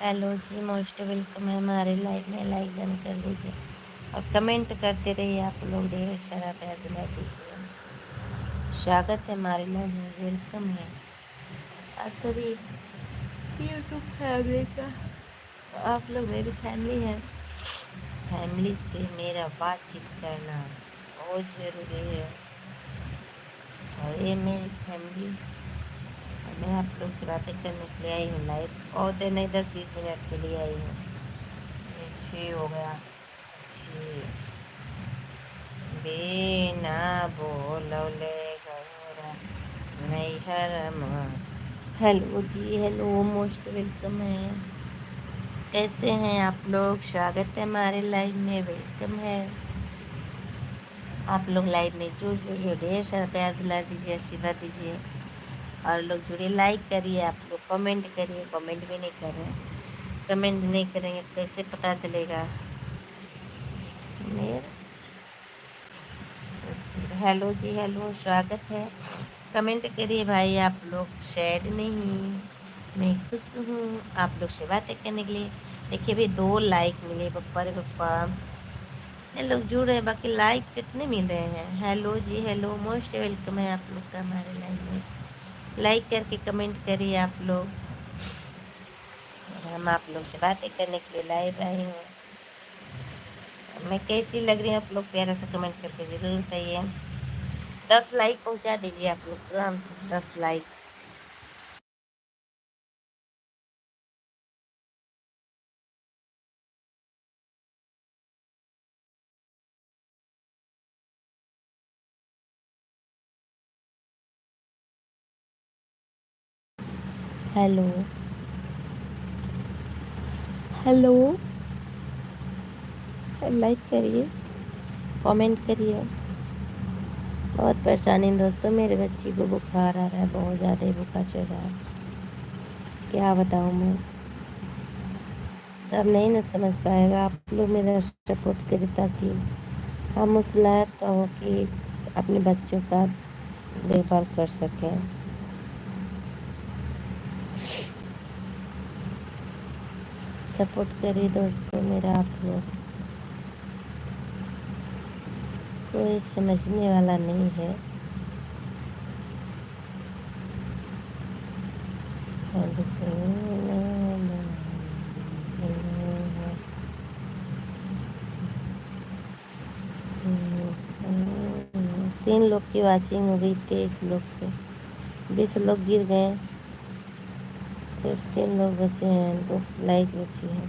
Hello जी, most welcome है हमारे live में। लाइक डन कर दीजिए और कमेंट करते रहिए। आप लोग ढेर सारा प्यार दिला दीजिए। स्वागत है हमारे लाइव में, वेलकम है आप सभी यूट्यूब फैमिली का। आप लोग मेरी फैमिली है। फैमिली से मेरा बातचीत करना बहुत ज़रूरी है और ये मेरी फैमिली। मैं आप लोग से बातें करने के लिए आई हूँ लाइव, और देर नहीं 10-20 मिनट के लिए आई हूँ। ये हो गया जी। बिना बोलौले गौरा नैहर माँ। हेलो जी, हेलो, मोस्ट वेलकम है। कैसे हैं आप लोग? स्वागत है हमारे लाइव में, वेलकम है। आप लोग लाइव में जुड़ जाइए, ढेर सारा प्यार दिला दीजिए, आशीर्वाद दीजिए। और लोग जुड़े, लाइक करिए। आप लोग कमेंट करिए, कमेंट भी नहीं कर रहे हैं। कमेंट नहीं करेंगे तो कैसे पता चलेगा मेरा? हेलो जी, हेलो, स्वागत है। कमेंट करिए भाई। आप लोग सैड नहीं, मैं खुश हूँ आप लोग से बातें करने के लिए। देखिए अभी 2 लाइक मिले, पप्पा रे पप्पा। ये लोग जुड़ रहे हैं, बाकी लाइक कितने मिल रहे हैं? हेलो जी, हेलो, मोस्ट वेलकम है आप लोग का हमारे लाइव में। लाइक करके कमेंट करिए आप लोग। हम आप लोग से बातें करने के लिए लाइव आए हूँ। मैं कैसी लग रही हूँ आप लोग प्यारा सा कमेंट करके ज़रूर बताइए। 10 लाइक पहुँचा दीजिए आप लोग तुरंत, 10 लाइक। हेलो, हेलो, लाइक करिए, कमेंट करिए। बहुत परेशानी है दोस्तों, मेरे बच्ची को बुखार आ रहा है, बहुत ज़्यादा ही बुखार चढ़ रहा है। क्या बताऊँ मैं? सब नहीं ना समझ पाएगा। आप लोग मेरा सपोर्ट करें ताकि हम उस लायक तो हो कि अपने बच्चों का देखभाल कर सकें। सपोर्ट करिए दोस्तों मेरा आप लोग। कोई समझने वाला नहीं है। 3 लोग की वॉचिंग हो गई, 23 लोग से 20 लोग गिर गए। सिर्फ 3 लोग बचे हैं, 2 लाइक बची है।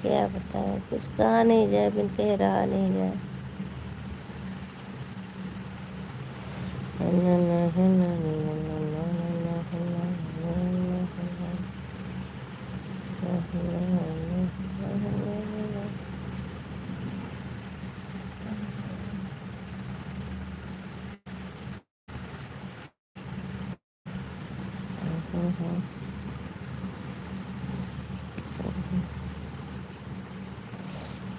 क्या बताएं, कुछ कहा नहीं जाए, बिन कह रहा नहीं जाए।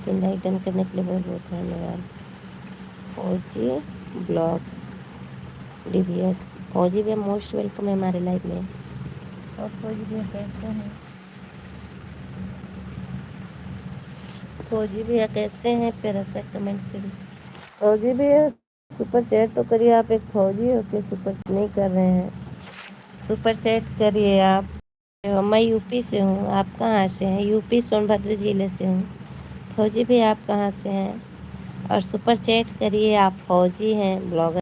तो लाइक डन करने के लिए बहुत बहुत धन्यवाद। फौजी ब्लॉग DBS, फौजी भी मोस्ट वेलकम है हमारे लाइव में। और फौजी भी कैसे हैं? फौजी भैया कैसे हैं? प्यारा सा कमेंट करिए। फौजी भैया सुपर चैट तो करिए। आप एक फौजी हो के सुपर नहीं कर रहे हैं? सुपर चैट करिए आप। मैं यूपी से हूँ, आप कहाँ से हैं? यूपी सोनभद्र जिले से हूँ। फौजी भी आप कहाँ से हैं? और सुपर चैट करिए। आप फौजी हैं, ब्लॉगर,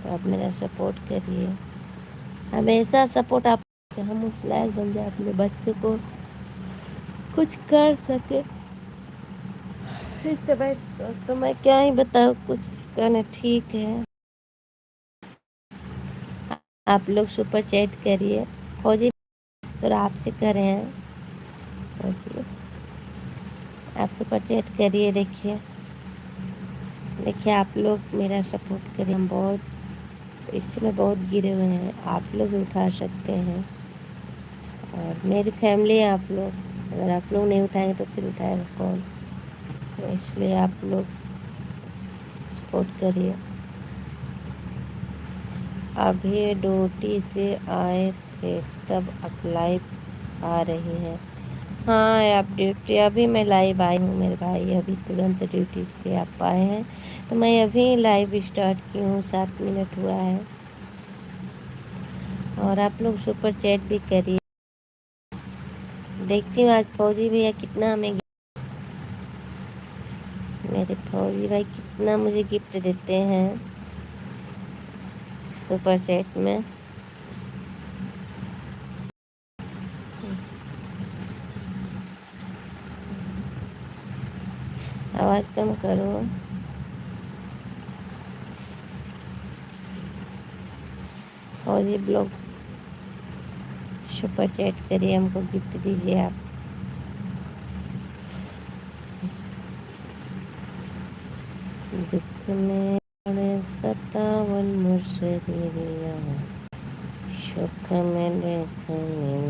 तो आप मेरा सपोर्ट करिए। हमेशा सपोर्ट आप, हम उस लायक बन जाए अपने बच्चों को कुछ कर सके। इस समय दोस्तों मैं क्या ही बताऊँ, कुछ कहना ठीक है। आप लोग सुपर चैट करिए। फौजी तो आपसे कर रहे हैं। फौजी आप सुपर चैट करिए। देखिए देखिए आप लोग मेरा सपोर्ट करिए। हम बहुत इस समय बहुत गिरे हुए हैं, आप लोग भी उठा सकते हैं। और मेरी फैमिली है आप लोग, अगर आप लोग नहीं उठाएंगे तो फिर उठाएगा कौन? तो इसलिए आप लोग सपोर्ट करिए। अभी ड्यूटी से आए थे तब आप लाइव आ रही है। हाँ, आप ड्यूटी अभी मैं लाइव आई हूँ, मेरे भाई अभी तुरंत ड्यूटी से आप आए हैं, तो मैं अभी लाइव स्टार्ट की हूँ, 7 मिनट हुआ है। और आप लोग सुपर चैट भी करिए। देखती हूँ आज फौजी भैया कितना हमें, मेरे फौजी भाई कितना मुझे गिफ्ट देते हैं सुपर चैट में। आवाज़ कम करो। फौजी ब्लॉग सुपर चैट करिए, हमको गिफ्ट दीजिए आप। दुख में सतावन मुर्शिदिया, सुख में देखने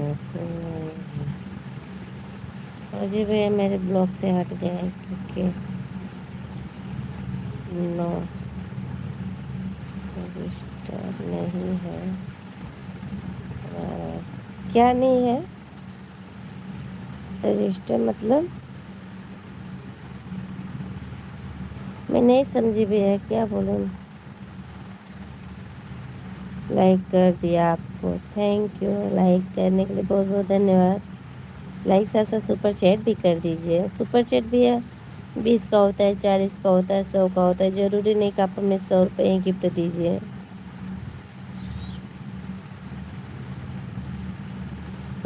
फौजी भैया मेरे ब्लॉग से हट गए हैं क्योंकि नो रजिस्टर नहीं है। क्या नहीं है रजिस्टर मतलब? मैं नहीं समझी भैया, क्या बोलूँ? लाइक कर दिया आपको, थैंक यू। लाइक करने के लिए बहुत बहुत धन्यवाद। लाइक साथ साथ सुपर चैट भी कर दीजिए। सुपर चैट भैया 20 का होता है, 40 का होता है, 100 का होता है। ज़रूरी नहीं कि आप हमें 100 रुपये ही गिफ्ट दीजिए।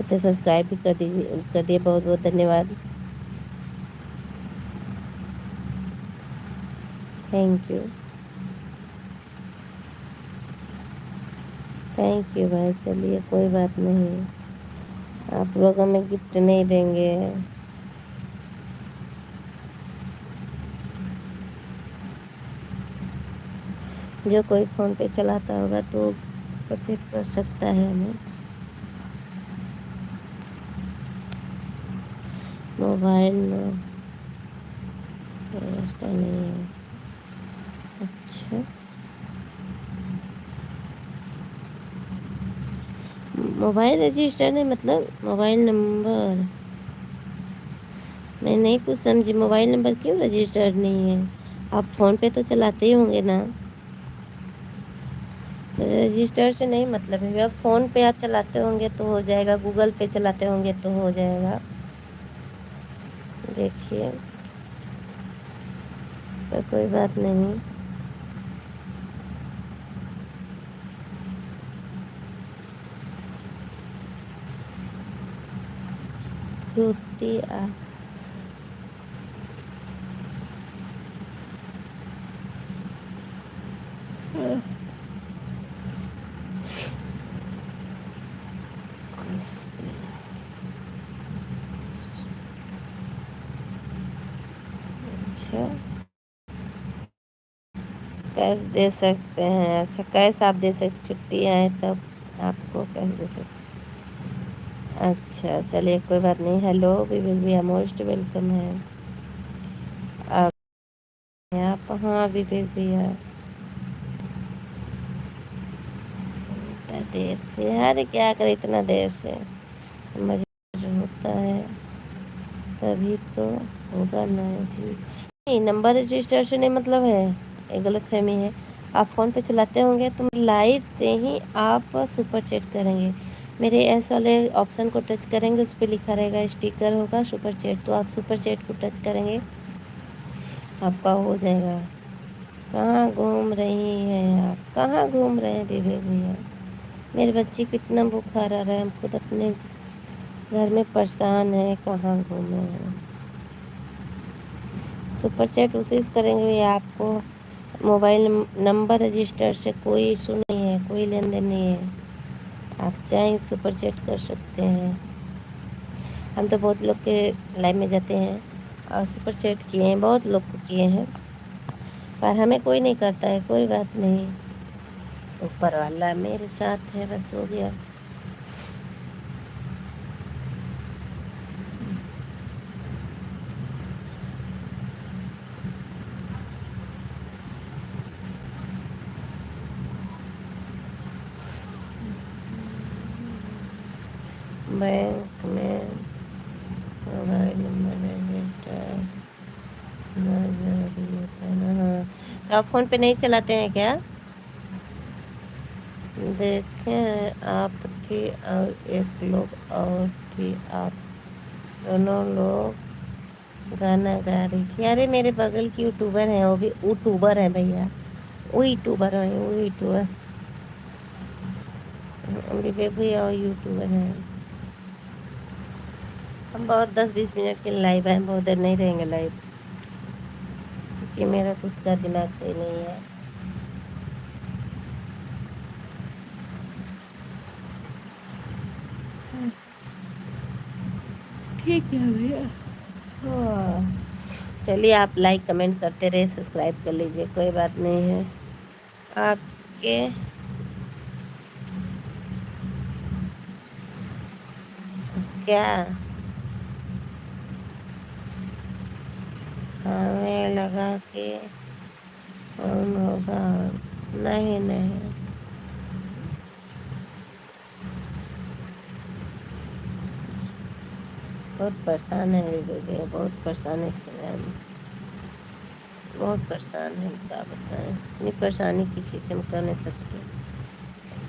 अच्छा, सब्सक्राइब भी कर दीजिए, कर दिए, बहुत बहुत धन्यवाद, थैंक यू। थैंक यू भाई, चलिए कोई बात नहीं, आप लोग हमें गिफ्ट नहीं देंगे। जो कोई फ़ोन पे चलाता होगा तो परचेज कर सकता है हमें। मोबाइल में रजिस्टर नहीं है। अच्छा, मोबाइल रजिस्टर नहीं मतलब मोबाइल नंबर? मैं नहीं कुछ समझी, मोबाइल नंबर क्यों रजिस्टर नहीं है? आप फ़ोन पे तो चलाते ही होंगे ना? रजिस्टर से नहीं मतलब है, अब फ़ोन पे आप चलाते होंगे तो हो जाएगा, गूगल पे चलाते होंगे तो हो जाएगा। देखिए, तो कोई बात नहीं। फ्रूटी अच्छा, कैश दे सकते हैं? अच्छा, कैश आप दे सकते, छुट्टी है तब आपको कैश दे सकते। अच्छा चलिए कोई बात नहीं। हेलो विवेक भैया, मोस्ट वेलकम है आप। आप हाँ विवेक भैया, इतना देर से? अरे क्या करे इतना देर से, मरीज होता है तभी तो होगा ना जी। नहीं, नंबर रजिस्टर से नहीं मतलब है, ये गलत फहमी है। आप फ़ोन पे चलाते होंगे तो लाइव से ही आप सुपर चैट करेंगे, मेरे ऐस वाले ऑप्शन को टच करेंगे, उस पर लिखा रहेगा, स्टिकर होगा सुपर चैट, तो आप सुपर चैट को टच करेंगे, आपका हो जाएगा। कहाँ घूम रही हैं आप? कहाँ घूम रहे हैं विवेक भैया? मेरे बच्चे को इतना बुखार आ रहा है, हम खुद अपने घर में परेशान है, कहाँ घूमे हैं। सुपर चैट उसी से करेंगे भैया, आपको मोबाइल नंबर रजिस्टर से कोई इशू नहीं है, कोई लेन देन नहीं है, आप चाहें सुपर चैट कर सकते हैं। हम तो बहुत लोग के लाइव में जाते हैं और सुपर चैट किए हैं, बहुत लोग को किए हैं, पर हमें कोई नहीं करता है। कोई बात नहीं, ऊपर वाला मेरे साथ है, बस हो गया। बैंक में जरूरी होता है ना। हाँ, तो आप फ़ोन पे नहीं चलाते हैं क्या? देखें आप थी और एक लोग और थी, आप दोनों लोग गाना गा रही थी। अरे मेरे बगल की यूट्यूबर हैं, वो भी यूट्यूबर हैं भैया, वो यूट्यूबर हैं, वो यूट्यूबर। विवेक भैया और यूट्यूबर हैं। हम बहुत 10-20 मिनट के लाइव हैं, बहुत देर नहीं रहेंगे लाइव, क्योंकि मेरा खुद का दिमाग सही नहीं है। ठीक है भैया। हाँ, चलिए आप लाइक कमेंट करते रहे, सब्सक्राइब कर लीजिए, कोई बात नहीं है। आपके क्या हमें लगा कि कौन होगा? नहीं नहीं, बहुत परेशान है भैया, बहुत परेशान है इस समय हम, बहुत परेशान है, क्या बताएं। इतनी परेशानी किसी से हम कर नहीं सकते,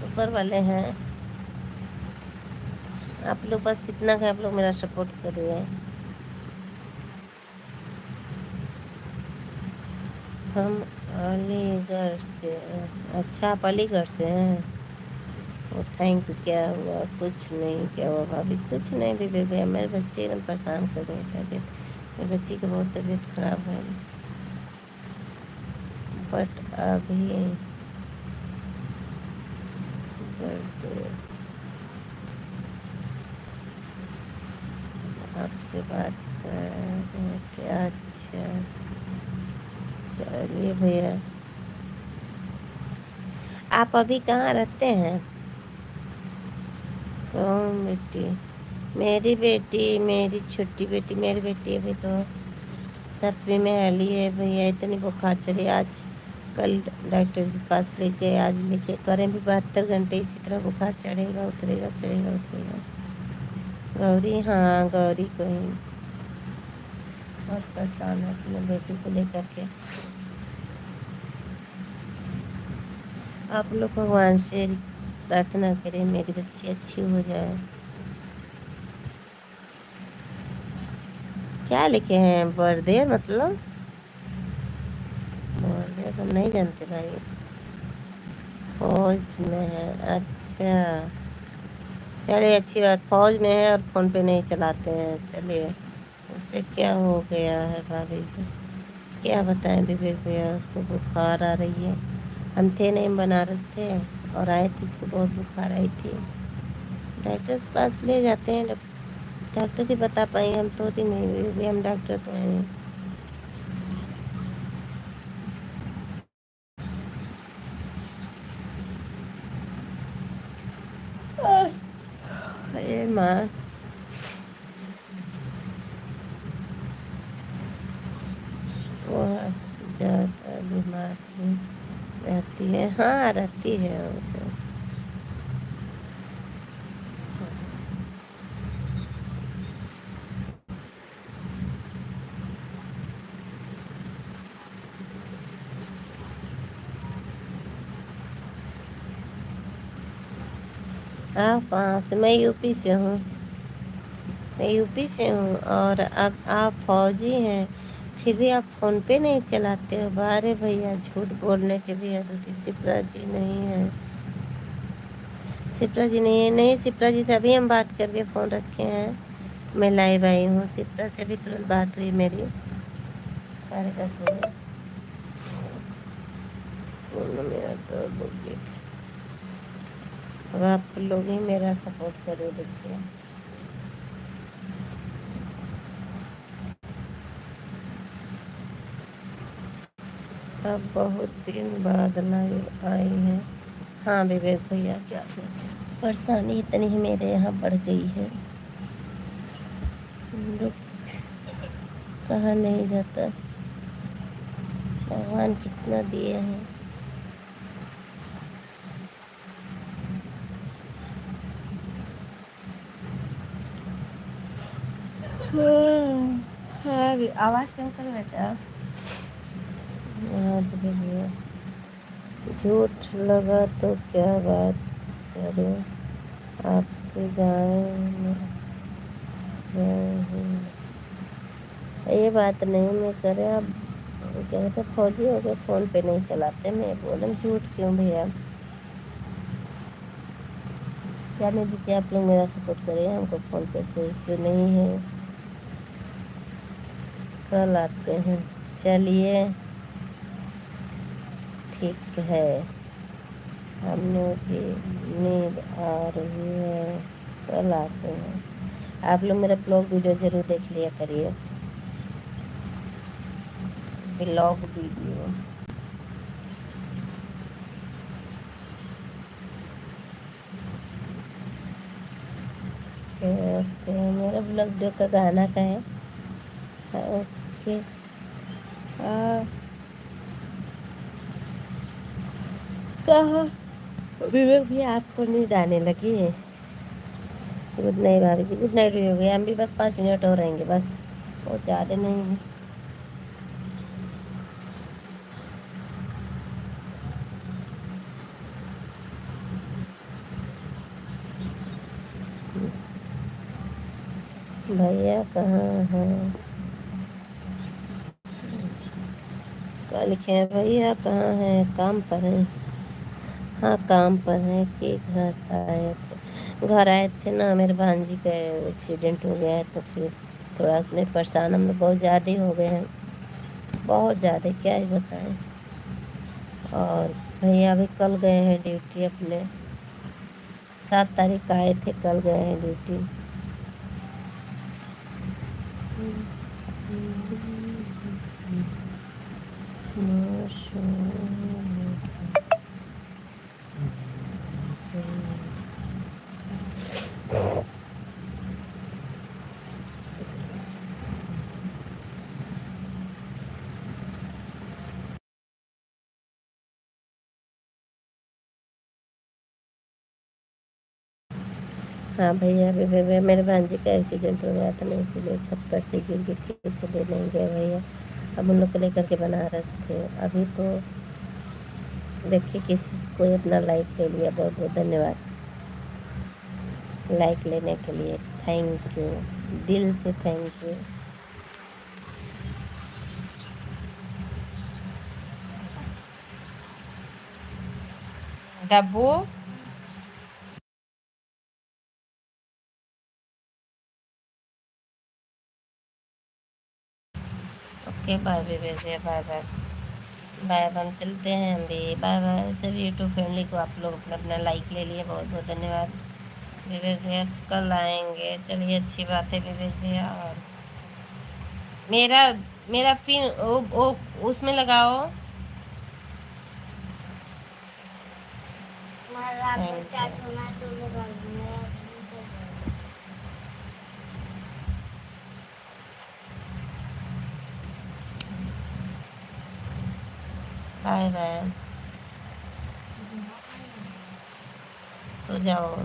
ऊपर वाले हैं। आप लोग बस इतना कि आप लोग मेरा सपोर्ट करिए। हम अलीगढ़ से। अच्छा, आप अलीगढ़ से हैं? ओ थैंक यू। क्या हुआ? कुछ नहीं। क्या हुआ भाभी? कुछ नहीं विवेक भैया, मेरे बच्चे एकदम परेशान कर रहे हैं। तबीयत मेरे बच्ची की बहुत तबीयत खराब है, बट अभी बर्थडे आपसे बात कर रहे थे। अच्छा, चलिए भैया। आप अभी कहाँ रहते हैं? कौन बेटी? मेरी बेटी, मेरी छोटी बेटी, मेरी बेटी अभी तो 7वीं में आली है भैया। इतनी बुखार चढ़ी आज, कल डॉक्टर के पास लेके, आज लेके करें भी 72 घंटे इसी तरह बुखार चढ़ेगा उतरेगा, चढ़ेगा उतरेगा। गौरी, हाँ गौरी को ही बहुत परेशान है अपने बेटी को लेकर के। आप लोग भगवान से प्रार्थना करें मेरी बच्ची अच्छी हो जाए। क्या लिखे हैं? बर्दे मतलब? बर्दे तो नहीं जानते भाई। फौज में है? अच्छा, चलिए अच्छी बात, फौज में है और फ़ोन पे नहीं चलाते हैं। चलिए, उससे क्या हो गया है भाभी जी? क्या बताएं विवेक भैया, उसको बुखार आ रही है। हम थे नहीं, बनारस थे और आए थे, उसको बहुत बुखार आई थी। डॉक्टर के पास ले जाते हैं, डॉक्टर ही बता पाएंगे, हम तो ही नहीं हुए, हम डॉक्टर तो हैं नहीं। अरे माँ, वो ज़्यादा बीमार नहीं रहती है। हाँ रहती है वो तो। आप कहाँ से? मैं यूपी से हूँ, मैं यूपी से हूँ। और अब आप फौजी हैं, फिर भी आप फ़ोन पे नहीं चलाते हो? बारे भैया, झूठ बोलने के भी हद होती। शिप्रा जी नहीं है, शिप्रा जी नहीं है। नहीं, शिप्रा जी से अभी हम बात करके फ़ोन रखे हैं, मैं लाइव आई हूँ। शिप्रा से भी तुरंत बात हुई मेरी 10:30 बजे। मेरा तो बोलिए, अब आप लोग ही मेरा सपोर्ट करो। देखिए, अब बहुत दिन बाद लाइव आई है। हाँ विवेक भैया, क्या परेशानी इतनी ही मेरे यहाँ बढ़ गई है, दुख कहा नहीं जाता। भगवान कितना दिए हैं। हाँ, आवाज़ कम करो बेटा। झूठ लगा तो क्या बात करें, आपसे जाए ये बात नहीं मैं करे। आप क्या कहते फौजी हो गए, फ़ोन पे नहीं चलाते। मैं बोलूँ झूठ क्यों भैया। क्या नहीं दीजिए, आप लोग मेरा सपोर्ट करिए, हमको फ़ोन पे से इश्यू नहीं है, कल आते हैं। चलिए ठीक है, हमने भी नींद आ रही है, कल आते हैं। आप लोग मेरा ब्लॉग वीडियो ज़रूर देख लिया करिए, ब्लॉग वीडियो। ओके, मेरा ब्लॉग वीडियो का गाना का है। ओके कहाँ विवेक भी आपको नींद आने लगी है। गुड नाइट भाभी जी, गुड नाइट भी हो गया। हम भी बस 5 मिनट और रहेंगे, बस बहुत ज़्यादा नहीं है। भैया कहाँ हैं, क्या लिखे हैं भैया कहाँ हैं, काम पर हैं। हाँ काम पर हैं कि घर आए थे ना, मेरे भांजी का एक्सीडेंट हो गया है, तो फिर थोड़ा उसमें परेशान हम लोग बहुत ज़्यादा ही हो गए हैं, बहुत ज़्यादा क्या ही बताएं। और भैया अभी कल गए हैं ड्यूटी अपने, 7 तारीख का आए थे, कल गए हैं ड्यूटी। हाँ भैया अभी मेरे भांजी का एक्सीडेंट हो गया था ना, इसीलिए छत पर से गिर गई थी, इसलिए नहीं गए भैया। अब उन लोग को लेकर के बनारस थे। अभी तो देखिए किसी कोई अपना लाइक ले लिया, बहुत बहुत धन्यवाद लाइक लेने के लिए, थैंक यू, दिल से thank you. Dabbu okay bye भैया, बाय बाय बाय। अब हम चलते हैं, हम भी बाय बाय। सभी यूट्यूब फैमिली को आप लोग अपना अपना लाइक ले लिए, बहुत बहुत धन्यवाद। विवेक भैया कल आएंगे, चलिए अच्छी बात है विवेक भैया। और मेरा मेरा पिन वो उसमें लगाओ। बाय बाय, सो जाओ।